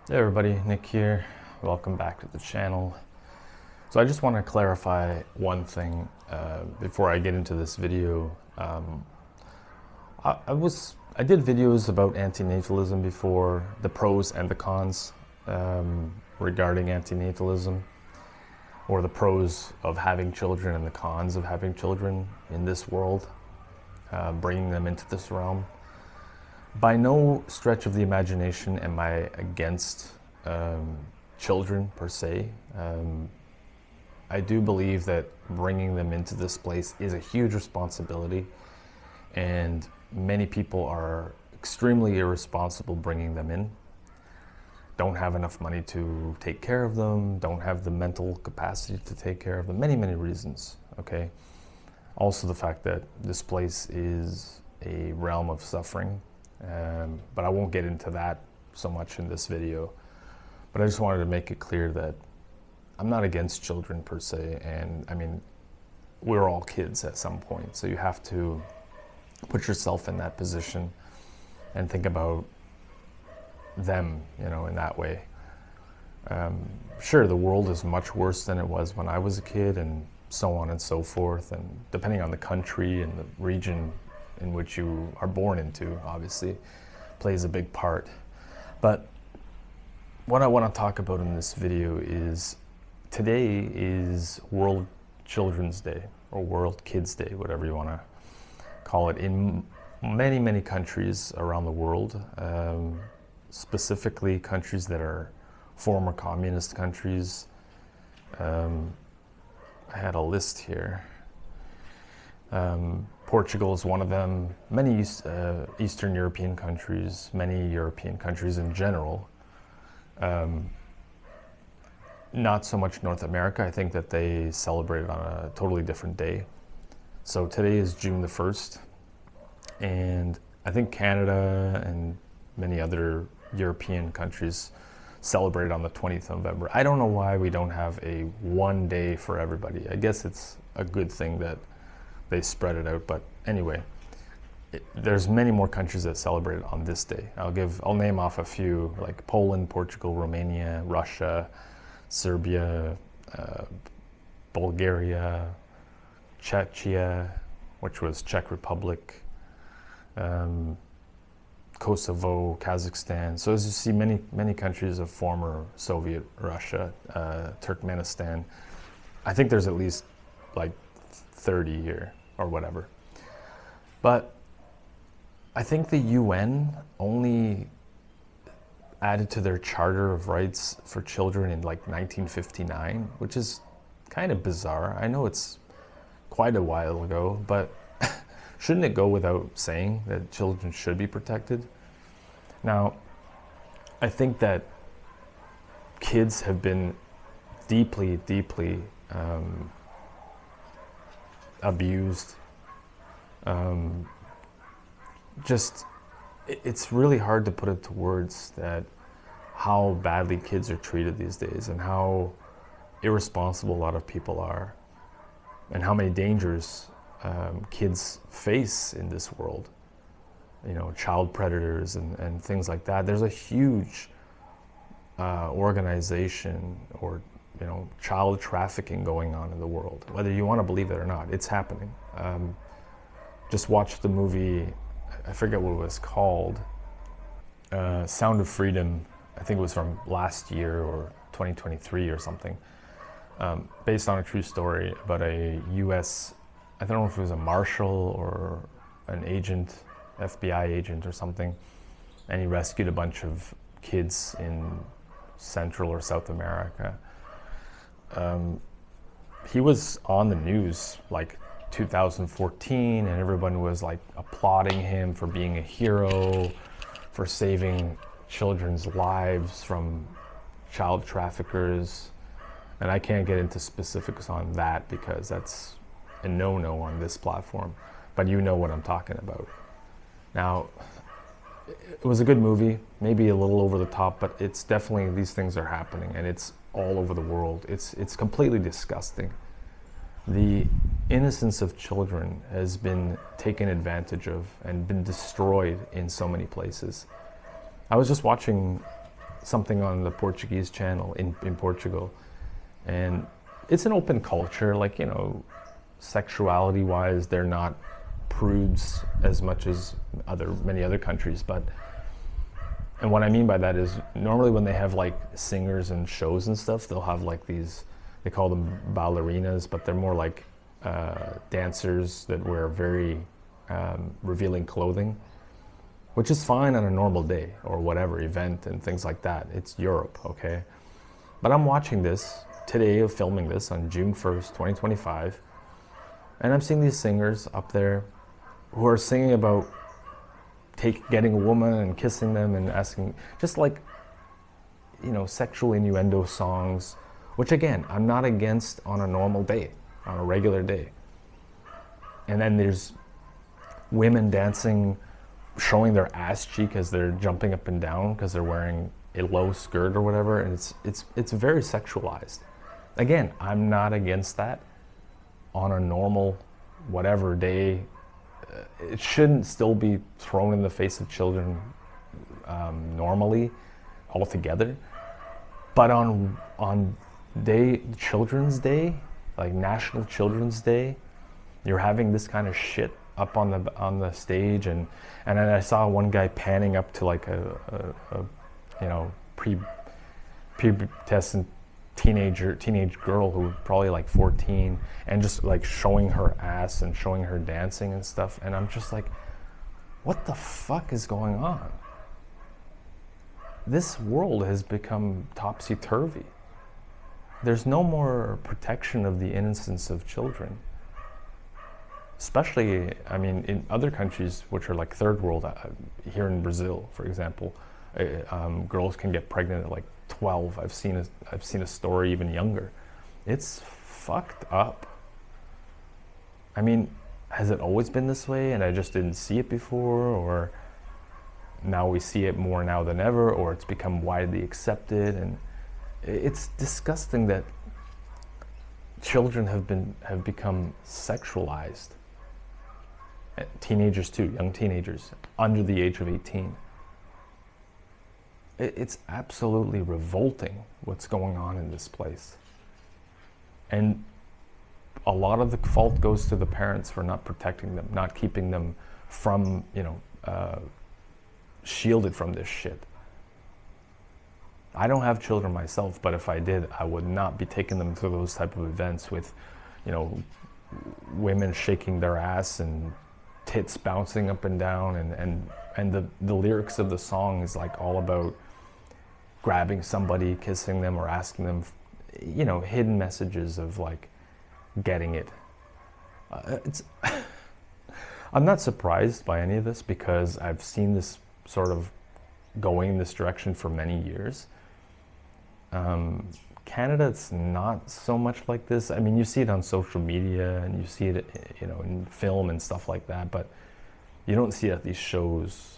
Hey everybody, Nick here. Welcome back to the channel. So I just want to clarify one thing before I get into this video. I did videos about antinatalism before, the pros and the cons regarding antinatalism, or the pros of having children and the cons of having children in this world, bringing them into this realm. By no stretch of the imagination am I against children per se. I do believe that bringing them into this place is a huge responsibility, and many people are extremely irresponsible bringing them in. Don't have enough money to take care of them, don't have the mental capacity to take care of them, many reasons, okay? Also the fact that this place is a realm of suffering. But I won't get into that so much in this video. But I just wanted to make it clear that I'm not against children per se, and I mean, we're all kids at some point, so you have to put yourself in that position and think about them, you know, in that way. Sure, the world is much worse than it was when I was a kid, and so on and so forth, and depending on the country and the region in which you are born into, obviously, plays a big part. But what I want to talk about in this video is today is World Children's Day, or World Kids Day, whatever you want to call it, in many countries around the world, specifically countries that are former communist countries. I had a list here. Portugal is one of them, many Eastern European countries, many European countries in general. Not so much North America. I think that they celebrate it on a totally different day. So today is June the 1st, and I think Canada and many other European countries celebrate it on the 20th of November. I don't know why we don't have a one day for everybody. I guess it's a good thing that they spread it out, but anyway, there's many more countries that celebrate it on this day. I'll name off a few, like Poland, Portugal, Romania, Russia, Serbia, Bulgaria, Czechia, which was Czech Republic, Kosovo, Kazakhstan. So as you see, many countries of former Soviet Russia, Turkmenistan. I think there's at least like 30 here or whatever. But I think the UN only added to their Charter of Rights for Children in like 1959, which is kind of bizarre. I know it's quite a while ago, but shouldn't it go without saying that children should be protected? Now, I think that kids have been deeply abused. It's really hard to put into words that how badly kids are treated these days, and how irresponsible a lot of people are, and how many dangers kids face in this world. You know, child predators and things like that. There's a huge organization, or you know, child trafficking going on in the world. Whether you want to believe it or not, it's happening. Just watch the movie, I forget what it was called, Sound of Freedom. I think it was from last year or 2023 or something, based on a true story about a US, I don't know if it was a marshal or an agent, FBI agent or something, and he rescued a bunch of kids in Central or South America. He was on the news like 2014, and everyone was like applauding him for being a hero, for saving children's lives from child traffickers. And I can't get into specifics on that because that's a no-no on this platform, but you know what I'm talking about. Now, it was a good movie, maybe a little over the top, but it's definitely, these things are happening, and it's all over the world. It's completely disgusting. The innocence of children has been taken advantage of and been destroyed in so many places. I was just watching something on the Portuguese channel in Portugal, and it's an open culture, like, you know, sexuality wise they're not prudes as much as many other countries, and what I mean by that is normally when they have like singers and shows and stuff, they'll have like these, they call them ballerinas, but they're more like dancers that wear very revealing clothing, which is fine on a normal day or whatever event and things like that. It's Europe, okay? But I'm watching this today, of filming this on June 1st, 2025, and I'm seeing these singers up there who are singing about getting a woman and kissing them and asking, just like, you know, sexual innuendo songs, which again, I'm not against on a normal day, on a regular day. And then there's women dancing, showing their ass cheek as they're jumping up and down because they're wearing a low skirt or whatever, and it's very sexualized. Again, I'm not against that on a normal whatever day. It shouldn't still be thrown in the face of children normally altogether, but on Children's Day, like National Children's Day, you're having this kind of shit up on the stage, and then I saw one guy panning up to like a you know, prepubescent teenage girl who was probably like 14, and just like showing her ass and showing her dancing and stuff, and I'm just like, what the fuck is going on? This world has become topsy-turvy. There's no more protection of the innocence of children. Especially, I mean, in other countries which are like third world, here in Brazil, for example, girls can get pregnant at like 12. I've seen a story even younger. It's fucked up. I mean, has it always been this way and I just didn't see it before, or now we see it more now than ever, or it's become widely accepted? And it's disgusting that children have become sexualized. Teenagers too, young teenagers under the age of 18. It's absolutely revolting what's going on in this place. And a lot of the fault goes to the parents for not protecting them, not keeping them from, you know, shielded from this shit. I don't have children myself, but if I did, I would not be taking them to those type of events with, you know, women shaking their ass and tits bouncing up and down, and the lyrics of the song is like all about grabbing somebody, kissing them, or asking them, you know, hidden messages of like getting it. I'm not surprised by any of this because I've seen this sort of going in this direction for many years. Canada, it's not so much like this. I mean, you see it on social media and you see it, you know, in film and stuff like that, but you don't see it at these shows,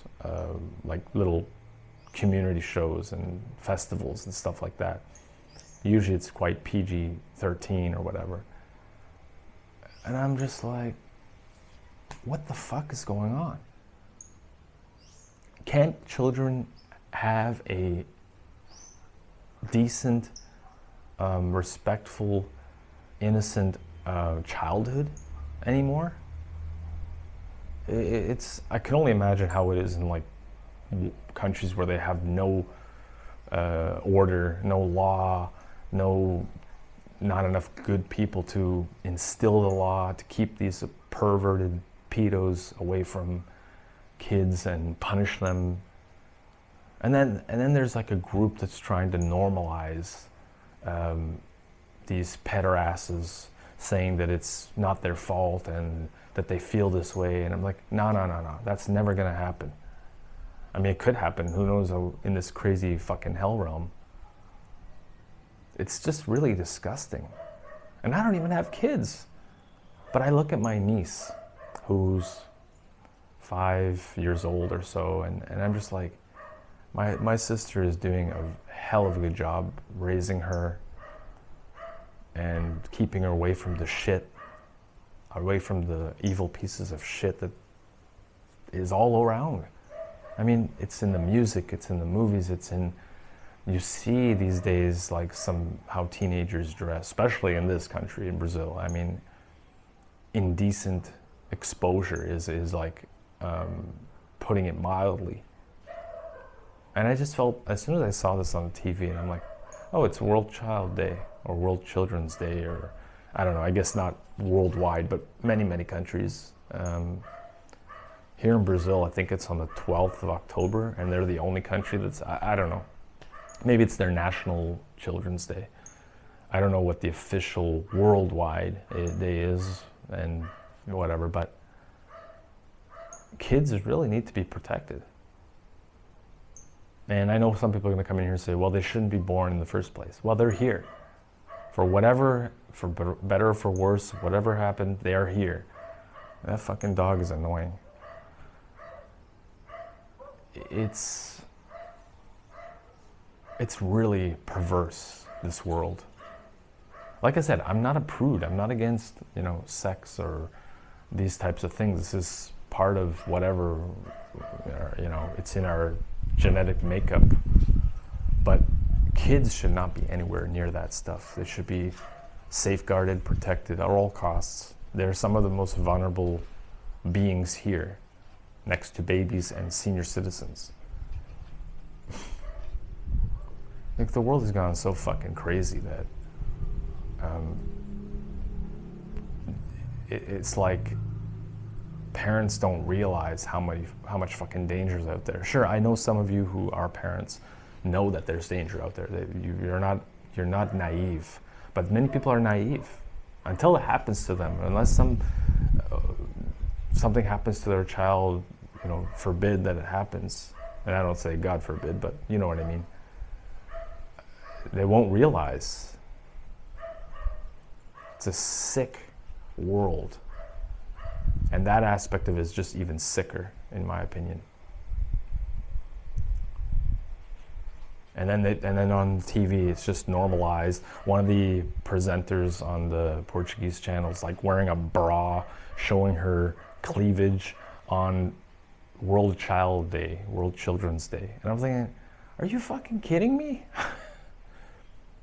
like little community shows and festivals and stuff like that. Usually it's quite PG-13 or whatever. And I'm just like, what the fuck is going on? Can't children have a decent, respectful, innocent childhood anymore? I can only imagine how it is in like countries where they have no order, no law, not enough good people to instill the law, to keep these perverted pedos away from kids and punish them. And then there's like a group that's trying to normalize these pederasses, saying that it's not their fault and that they feel this way. And I'm like, no, that's never gonna happen. I mean, it could happen, who knows, in this crazy fucking hell realm. It's just really disgusting. And I don't even have kids. But I look at my niece, who's 5 years old or so, and I'm just like, my sister is doing a hell of a good job raising her and keeping her away from the shit, away from the evil pieces of shit that is all around. I mean, it's in the music, it's in the movies, it's in you see these days like how teenagers dress, especially in this country, in Brazil. I mean, indecent exposure is like putting it mildly. And I just felt, as soon as I saw this on TV, and I'm like, oh, it's World Child Day or World Children's Day, or I don't know, I guess not worldwide, but many countries. Here in Brazil, I think it's on the 12th of October, and they're the only country that's, I don't know, maybe it's their National Children's Day. I don't know what the official worldwide day is and whatever, but kids really need to be protected. And I know some people are going to come in here and say, well, they shouldn't be born in the first place. Well, they're here. For whatever, for better or for worse, whatever happened, they are here. That fucking dog is annoying. It's really perverse, this world. Like I said, I'm not a prude. I'm not against, sex or these types of things. This is part of whatever, it's in our genetic makeup. But kids should not be anywhere near that stuff. They should be safeguarded, protected at all costs. They're some of the most vulnerable beings here, next to babies and senior citizens. Like, the world has gone so fucking crazy that it's like parents don't realize how much fucking danger is out there. Sure, I know some of you who are parents know that there's danger out there. That you're not naive, but many people are naive until it happens to them. Unless something happens to their child, forbid that it happens. And I don't say God forbid, but you know what I mean. They won't realize. It's a sick world. And that aspect of it is just even sicker, in my opinion. And then on TV, it's just normalized. One of the presenters on the Portuguese channel is like wearing a bra, showing her cleavage on World Child Day, World Children's Day. And I'm thinking, are you fucking kidding me?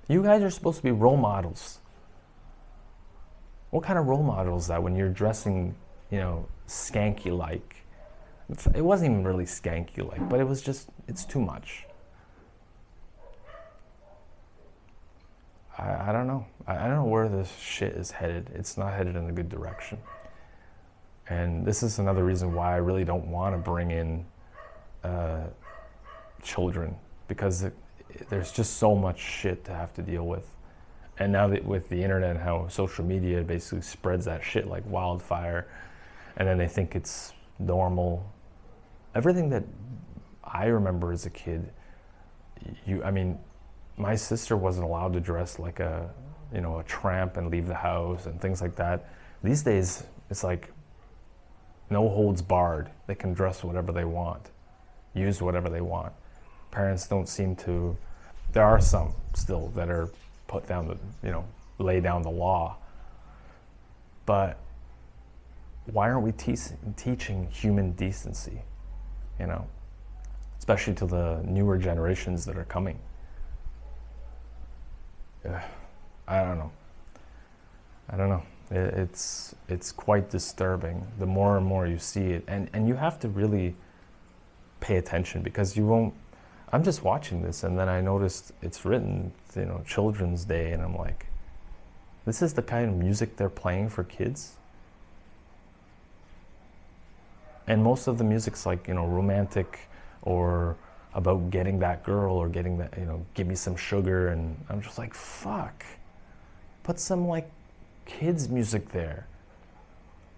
You guys are supposed to be role models. What kind of role model is that when you're dressing, skanky-like? It wasn't even really skanky-like, but it was just, it's too much. I don't know. I don't know where this shit is headed. It's not headed in a good direction. And this is another reason why I really don't want to bring in children, because there's just so much shit to have to deal with. And now that with the internet and how social media basically spreads that shit like wildfire, and then they think it's normal. Everything that I remember as a kid, my sister wasn't allowed to dress like a tramp and leave the house and things like that. These days, it's like no holds barred. They can dress whatever they want, use whatever they want. Parents don't seem to. There are some still that are put down lay down the law. But why aren't we teaching human decency? Especially to the newer generations that are coming. I don't know. It's quite disturbing. The more and more you see it, and you have to really pay attention, because you won't. I'm just watching this, and then I noticed it's written, Children's Day, and I'm like, this is the kind of music they're playing for kids? And most of the music's like, romantic, or about getting that girl, or getting that, give me some sugar, and I'm just like, fuck. Put some like kids music there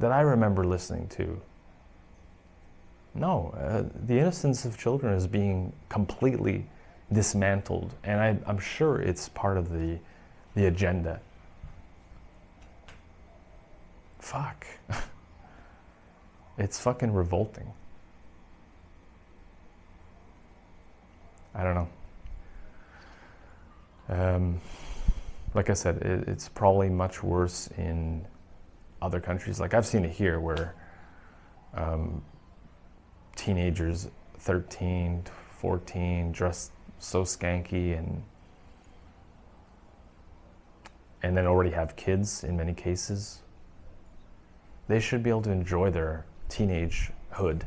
that I remember listening to. No, the innocence of children is being completely dismantled, and I'm sure it's part of the agenda. Fuck. It's fucking revolting. I don't know. Like I said, it's probably much worse in other countries. Like, I've seen it here where teenagers, 13, 14, dressed so skanky and then already have kids in many cases, they should be able to enjoy their teenagehood,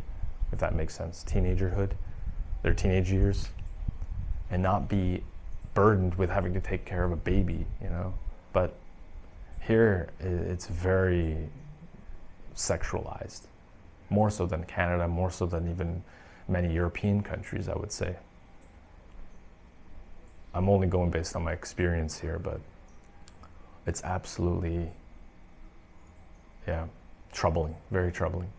if that makes sense, teenagerhood, their teenage years, and not be burdened with having to take care of a baby, you know. But here, it's very sexualized, more so than Canada, more so than even many European countries, I would say. I'm only going based on my experience here, but it's absolutely, yeah, troubling, very troubling.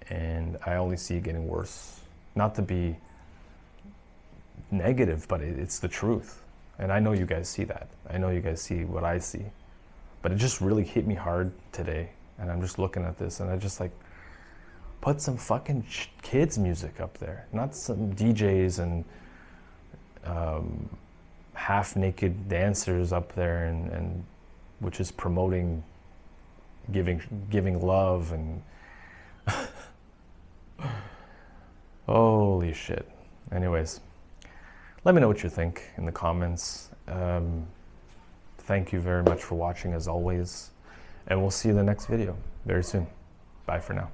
And I only see it getting worse. Not to be negative, but it's the truth. And I know you guys see that. I know you guys see what I see. But it just really hit me hard today. And I'm just looking at this and I just like, put some fucking kids music up there. Not some DJs and half-naked dancers up there and which is promoting giving love and holy shit. Anyways, let me know what you think in the comments. Thank you very much for watching as always, and we'll see you in the next video very soon. Bye for now.